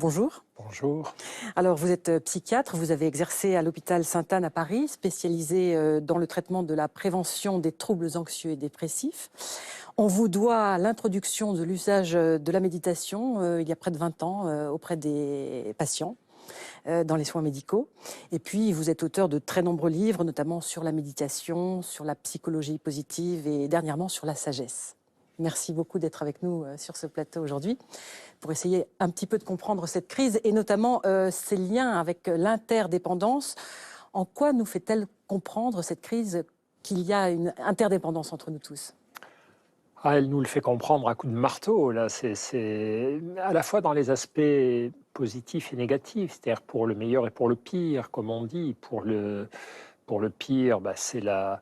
bonjour. Bonjour. Alors, vous êtes psychiatre, vous avez exercé à l'hôpital Sainte-Anne à Paris, spécialisé dans le traitement de la prévention des troubles anxieux et dépressifs. On vous doit l'introduction de l'usage de la méditation il y a près de 20 ans auprès des patients dans les soins médicaux. Et puis, vous êtes auteur de très nombreux livres, notamment sur la méditation, sur la psychologie positive et dernièrement sur la sagesse. Merci beaucoup d'être avec nous sur ce plateau aujourd'hui pour essayer un petit peu de comprendre cette crise et notamment ses liens avec l'interdépendance. En quoi nous fait-elle comprendre cette crise qu'il y a une interdépendance entre nous tous ? Elle nous le fait comprendre à coups de marteau. Là, c'est à la fois dans les aspects positifs et négatifs, c'est-à-dire pour le meilleur et pour le pire, comme on dit. Pour le pire, c'est la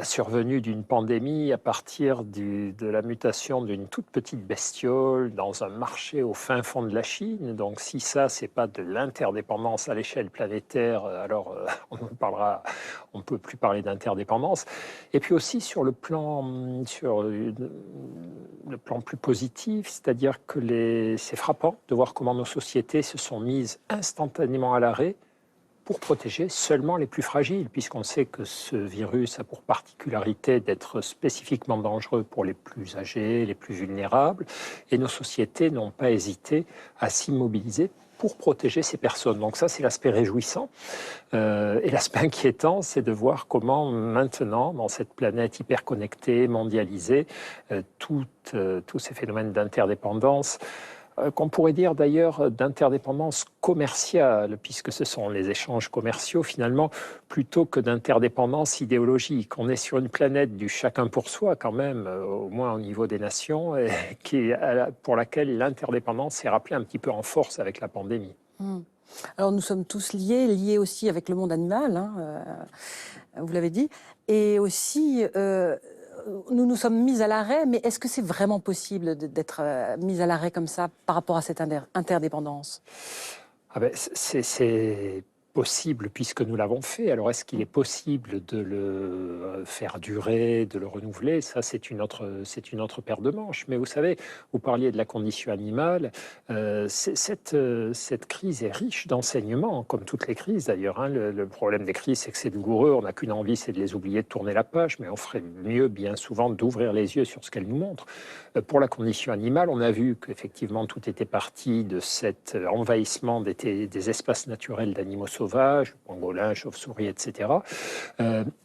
survenue d'une pandémie à partir de la mutation d'une toute petite bestiole dans un marché au fin fond de la Chine. Donc si ça, c'est pas de l'interdépendance à l'échelle planétaire, alors on ne peut plus parler d'interdépendance. Et puis aussi sur le plan plus positif, c'est-à-dire que c'est frappant de voir comment nos sociétés se sont mises instantanément à l'arrêt pour protéger seulement les plus fragiles, puisqu'on sait que ce virus a pour particularité d'être spécifiquement dangereux pour les plus âgés, les plus vulnérables, et nos sociétés n'ont pas hésité à s'immobiliser pour protéger ces personnes. Donc ça, c'est l'aspect réjouissant. Et l'aspect inquiétant, c'est de voir comment maintenant, dans cette planète hyper connectée, mondialisée, tous ces phénomènes d'interdépendance, qu'on pourrait dire d'ailleurs d'interdépendance commerciale, puisque ce sont les échanges commerciaux finalement, plutôt que d'interdépendance idéologique. On est sur une planète du chacun pour soi quand même, au moins au niveau des nations, et pour laquelle l'interdépendance s'est rappelée un petit peu en force avec la pandémie. Alors nous sommes tous liés aussi avec le monde animal, vous l'avez dit, et aussi nous nous sommes mis à l'arrêt, mais est-ce que c'est vraiment possible d'être mis à l'arrêt comme ça par rapport à cette interdépendance ? C'est possible puisque nous l'avons fait. Alors est-ce qu'il est possible de le faire durer, de le renouveler? Ça, c'est une autre paire de manches. Mais vous savez, vous parliez de la condition animale. Cette crise est riche d'enseignements, comme toutes les crises d'ailleurs. Le problème des crises, c'est que c'est douloureux. On n'a qu'une envie, c'est de les oublier, de tourner la page. Mais on ferait mieux, bien souvent, d'ouvrir les yeux sur ce qu'elles nous montrent. Pour la condition animale, on a vu qu'effectivement, tout était parti de cet envahissement des espaces naturels d'animaux sauvages, pangolins, chauves-souris, etc.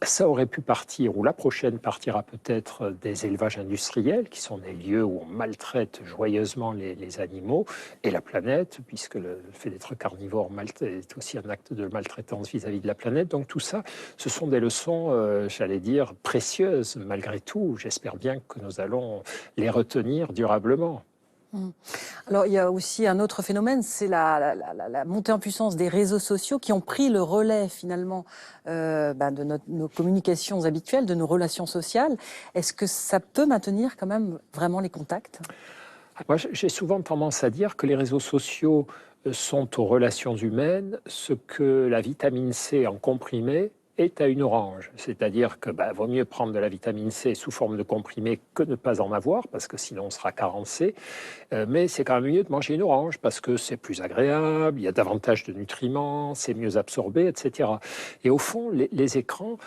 Ça aurait pu partir, ou la prochaine partira peut-être des élevages industriels, qui sont des lieux où on maltraite joyeusement les animaux et la planète, puisque le fait d'être carnivore est aussi un acte de maltraitance vis-à-vis de la planète. Donc tout ça, ce sont des leçons, j'allais dire, précieuses malgré tout. J'espère bien que nous allons les retenir durablement. Alors, il y a aussi un autre phénomène, c'est la montée en puissance des réseaux sociaux qui ont pris le relais, finalement, de nos communications habituelles, de nos relations sociales. Est-ce que ça peut maintenir quand même vraiment les contacts ? Moi, j'ai souvent tendance à dire que les réseaux sociaux sont aux relations humaines ce que la vitamine C en comprimé est à une orange. C'est-à-dire que vaut mieux prendre de la vitamine C sous forme de comprimé que ne pas en avoir, parce que sinon on sera carencé. Mais c'est quand même mieux de manger une orange, parce que c'est plus agréable, il y a davantage de nutriments, c'est mieux absorbé, etc. Et au fond, les écrans,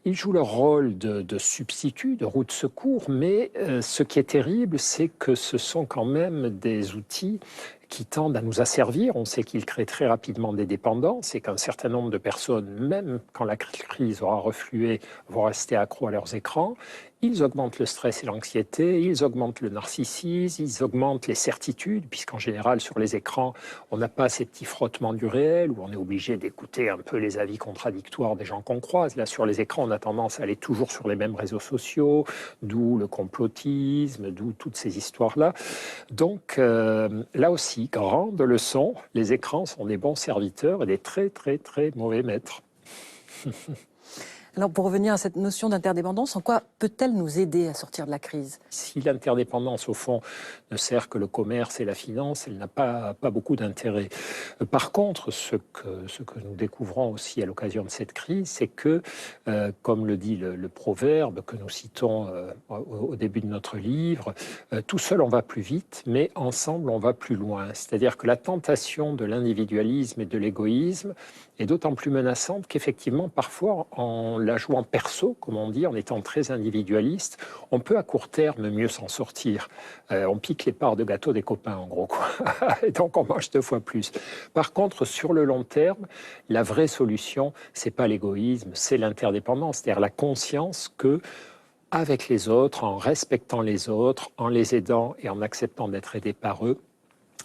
ils jouent leur rôle de substitut, de roue de secours, mais ce qui est terrible, c'est que ce sont quand même des outils qui tendent à nous asservir. On sait qu'ils créent très rapidement des dépendances et qu'un certain nombre de personnes, même quand la crise aura reflué, vont rester accros à leurs écrans. Ils augmentent le stress et l'anxiété, ils augmentent le narcissisme, ils augmentent les certitudes, puisqu'en général, sur les écrans, on n'a pas ces petits frottements du réel où on est obligé d'écouter un peu les avis contradictoires des gens qu'on croise. Là, sur les écrans, on a tendance à aller toujours sur les mêmes réseaux sociaux, d'où le complotisme, d'où toutes ces histoires-là. Donc, là aussi, grande leçon, les écrans sont des bons serviteurs et des très, très, très mauvais maîtres. Alors pour revenir à cette notion d'interdépendance, en quoi peut-elle nous aider à sortir de la crise? Si l'interdépendance, au fond, ne sert que le commerce et la finance, elle n'a pas beaucoup d'intérêt. Par contre, ce que nous découvrons aussi à l'occasion de cette crise, c'est que, comme le dit le proverbe que nous citons au début de notre livre, tout seul on va plus vite, mais ensemble on va plus loin. C'est-à-dire que la tentation de l'individualisme et de l'égoïsme est d'autant plus menaçante qu'effectivement, parfois, en la jouant perso, comme on dit, en étant très individualiste, on peut à court terme mieux s'en sortir. On pique les parts de gâteau des copains, en gros, quoi. Et donc on mange 2 fois plus. Par contre, sur le long terme, la vraie solution, c'est pas l'égoïsme, c'est l'interdépendance, c'est-à-dire la conscience que avec les autres, en respectant les autres, en les aidant et en acceptant d'être aidé par eux,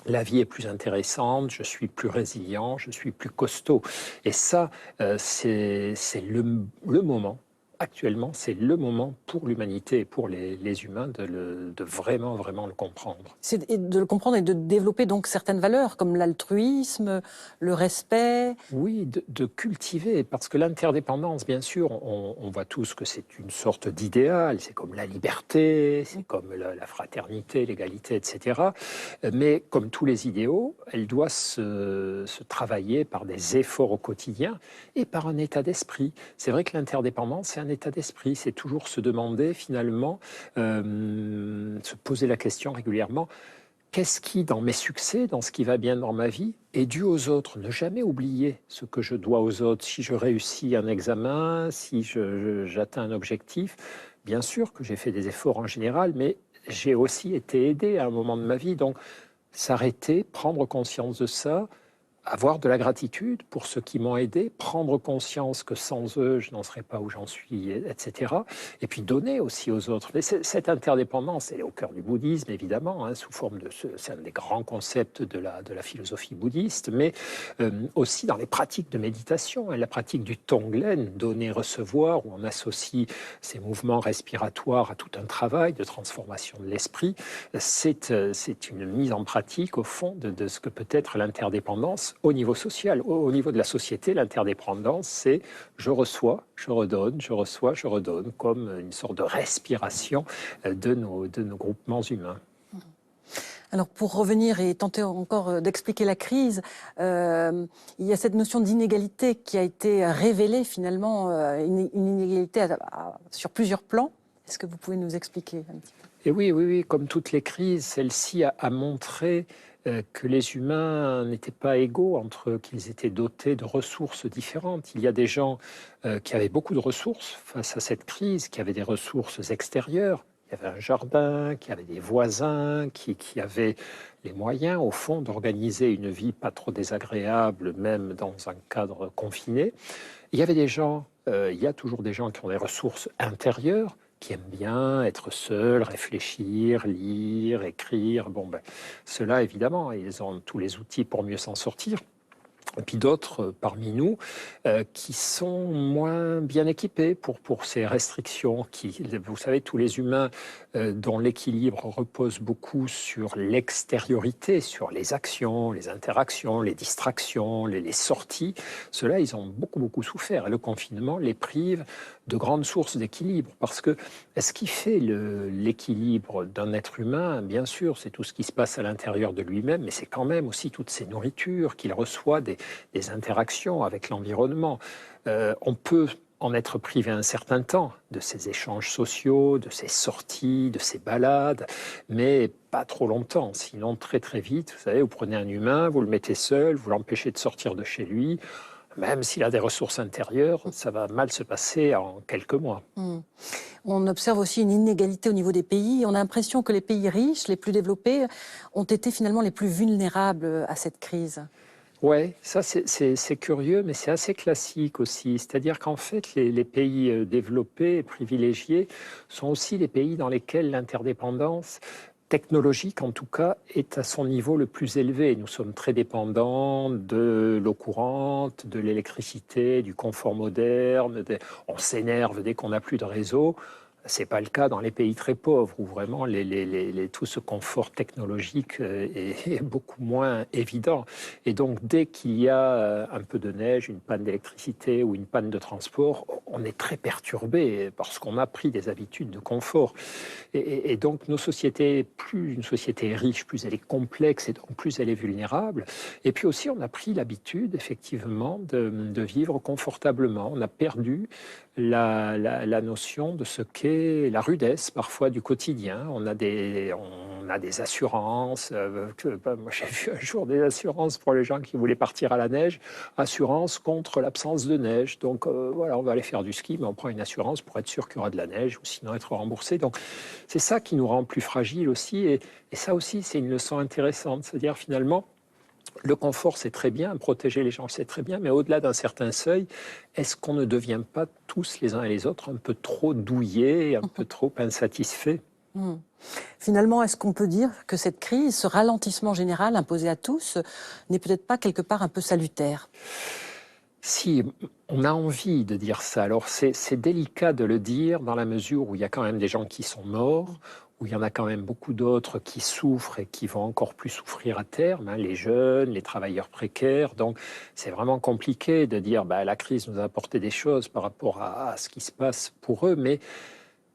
la vie est plus intéressante, je suis plus résilient, je suis plus costaud. Et ça, c'est le moment. Actuellement, c'est le moment pour l'humanité et pour les humains de vraiment, vraiment le comprendre. C'est de le comprendre et de développer donc certaines valeurs comme l'altruisme, le respect. Oui, de cultiver, parce que l'interdépendance, bien sûr, on voit tous que c'est une sorte d'idéal, c'est comme la liberté, c'est comme la fraternité, l'égalité, etc. Mais comme tous les idéaux, elle doit se travailler par des efforts au quotidien et par un état d'esprit. C'est vrai que l'interdépendance, c'est un état d'esprit, c'est toujours se demander finalement, se poser la question régulièrement, qu'est-ce qui, dans mes succès, dans ce qui va bien dans ma vie, est dû aux autres? Ne jamais oublier ce que je dois aux autres. Si je réussis un examen, si j'atteins un objectif, bien sûr que j'ai fait des efforts en général, mais j'ai aussi été aidé à un moment de ma vie. Donc, s'arrêter, prendre conscience de ça, avoir de la gratitude pour ceux qui m'ont aidé, prendre conscience que sans eux, je n'en serais pas où j'en suis, etc. Et puis donner aussi aux autres. Mais cette interdépendance, elle est au cœur du bouddhisme, évidemment, hein, sous forme de... C'est un des grands concepts de la philosophie bouddhiste, mais aussi dans les pratiques de méditation, hein, la pratique du tonglen, donner, recevoir, où on associe ces mouvements respiratoires à tout un travail de transformation de l'esprit. C'est une mise en pratique, au fond, de ce que peut être l'interdépendance au niveau social. Au niveau de la société, l'interdépendance, c'est je reçois, je redonne, je reçois, je redonne, comme une sorte de respiration de nos groupements humains. Alors pour revenir et tenter encore d'expliquer la crise, il y a cette notion d'inégalité qui a été révélée finalement, une inégalité sur plusieurs plans. Est-ce que vous pouvez nous expliquer un petit peu? Et oui, comme toutes les crises, celle-ci a montré que les humains n'étaient pas égaux entre eux, qu'ils étaient dotés de ressources différentes. Il y a des gens qui avaient beaucoup de ressources face à cette crise, qui avaient des ressources extérieures. Il y avait un jardin, qui avait des voisins, qui avaient les moyens, au fond, d'organiser une vie pas trop désagréable, même dans un cadre confiné. Il y avait des gens, il y a toujours des gens qui ont des ressources intérieures, qui aiment bien être seuls, réfléchir, lire, écrire. Bon, ben, ceux-là, évidemment, ils ont tous les outils pour mieux s'en sortir. Et puis d'autres parmi nous qui sont moins bien équipés pour ces restrictions. Vous savez, tous les humains dont l'équilibre repose beaucoup sur l'extériorité, sur les actions, les interactions, les distractions, les sorties, ceux-là, ils ont beaucoup souffert. Et le confinement les prive de grandes sources d'équilibre. Parce que ce qui fait l'équilibre d'un être humain, bien sûr, c'est tout ce qui se passe à l'intérieur de lui-même, mais c'est quand même aussi toutes ces nourritures qu'il reçoit, des interactions avec l'environnement. On peut en être privé un certain temps de ces échanges sociaux, de ces sorties, de ces balades, mais pas trop longtemps. Sinon, très vite, vous savez, vous prenez un humain, vous le mettez seul, vous l'empêchez de sortir de chez lui. Même s'il a des ressources intérieures, ça va mal se passer en quelques mois. On observe aussi une inégalité au niveau des pays. On a l'impression que les pays riches, les plus développés, ont été finalement les plus vulnérables à cette crise. Oui, ça c'est curieux, mais c'est assez classique aussi. C'est-à-dire qu'en fait, les pays développés et privilégiés sont aussi les pays dans lesquels l'interdépendance technologique, en tout cas, est à son niveau le plus élevé. Nous sommes très dépendants de l'eau courante, de l'électricité, du confort moderne. On s'énerve dès qu'on n'a plus de réseau. Ce n'est pas le cas dans les pays très pauvres, où vraiment tout ce confort technologique est beaucoup moins évident. Et donc, dès qu'il y a un peu de neige, une panne d'électricité ou une panne de transport, on est très perturbé parce qu'on a pris des habitudes de confort. Et donc, nos sociétés, plus une société est riche, plus elle est complexe et donc plus elle est vulnérable. Et puis aussi, on a pris l'habitude, effectivement, de vivre confortablement. On a perdu la notion de ce qu'est la rudesse, parfois, du quotidien. On a des assurances. Moi, j'ai vu un jour des assurances pour les gens qui voulaient partir à la neige. Assurance contre l'absence de neige. Donc, voilà, on va aller faire du ski, mais on prend une assurance pour être sûr qu'il y aura de la neige ou sinon être remboursé. Donc, c'est ça qui nous rend plus fragiles aussi. Et ça aussi, c'est une leçon intéressante. C'est-à-dire, finalement, le confort, c'est très bien, protéger les gens, c'est très bien, mais au-delà d'un certain seuil, est-ce qu'on ne devient pas tous les uns et les autres un peu trop douillés, un peu trop insatisfaits? Finalement, est-ce qu'on peut dire que cette crise, ce ralentissement général imposé à tous, n'est peut-être pas quelque part un peu salutaire? Si, on a envie de dire ça. Alors, c'est délicat de le dire dans la mesure où il y a quand même des gens qui sont morts, où il y en a quand même beaucoup d'autres qui souffrent et qui vont encore plus souffrir à terme, hein, les jeunes, les travailleurs précaires. Donc, c'est vraiment compliqué de dire bah, la crise nous a apporté des choses par rapport à ce qui se passe pour eux. Mais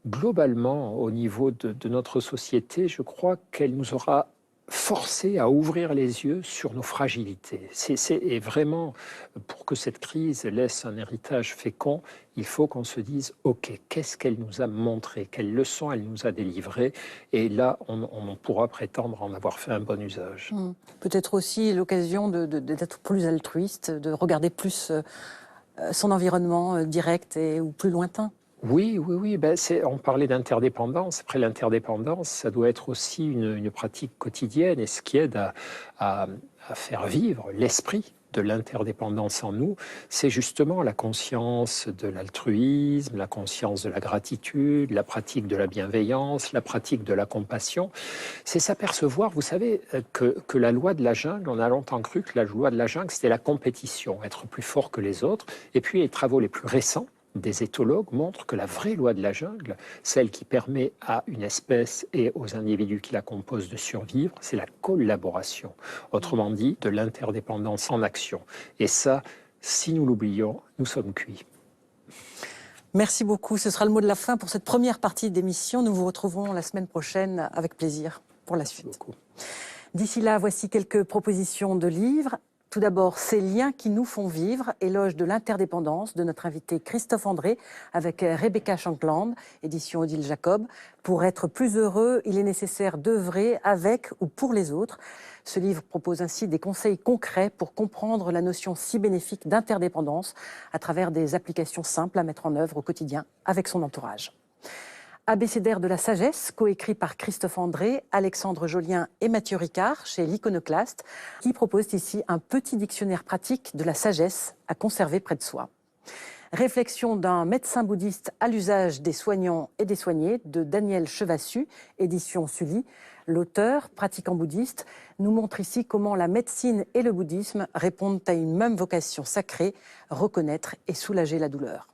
globalement, au niveau de notre société, je crois qu'elle nous aura forcé à ouvrir les yeux sur nos fragilités. Et vraiment, pour que cette crise laisse un héritage fécond, il faut qu'on se dise, OK, qu'est-ce qu'elle nous a montré? Quelles leçons elle nous a délivrées? Et là, on pourra prétendre en avoir fait un bon usage. Peut-être aussi l'occasion d'être plus altruiste, de regarder plus son environnement direct ou plus lointain. Oui, oui, oui. Ben, on parlait d'interdépendance. Après, l'interdépendance, ça doit être aussi une pratique quotidienne et ce qui aide à faire vivre l'esprit de l'interdépendance en nous, c'est justement la conscience de l'altruisme, la conscience de la gratitude, la pratique de la bienveillance, la pratique de la compassion. C'est s'apercevoir, vous savez, que la loi de la jungle, on a longtemps cru que la loi de la jungle, c'était la compétition, être plus fort que les autres. Et puis, les travaux les plus récents des éthologues montrent que la vraie loi de la jungle, celle qui permet à une espèce et aux individus qui la composent de survivre, c'est la collaboration. Autrement dit, de l'interdépendance en action. Et ça, si nous l'oublions, nous sommes cuits. Merci beaucoup. Ce sera le mot de la fin pour cette première partie d'émission. Nous vous retrouverons la semaine prochaine avec plaisir pour la suite. D'ici là, voici quelques propositions de livres. Tout d'abord, Ces liens qui nous font vivre, éloge de l'interdépendance de notre invité Christophe André avec Rebecca Shankland, édition Odile Jacob. Pour être plus heureux, il est nécessaire d'œuvrer avec ou pour les autres. Ce livre propose ainsi des conseils concrets pour comprendre la notion si bénéfique d'interdépendance à travers des applications simples à mettre en œuvre au quotidien avec son entourage. Abécédaire de la sagesse, coécrit par Christophe André, Alexandre Jolien et Mathieu Ricard, chez l'Iconoclaste, qui propose ici un petit dictionnaire pratique de la sagesse à conserver près de soi. Réflexion d'un médecin bouddhiste à l'usage des soignants et des soignés, de Daniel Chevassus, édition Sully. L'auteur, pratiquant bouddhiste, nous montre ici comment la médecine et le bouddhisme répondent à une même vocation sacrée, reconnaître et soulager la douleur.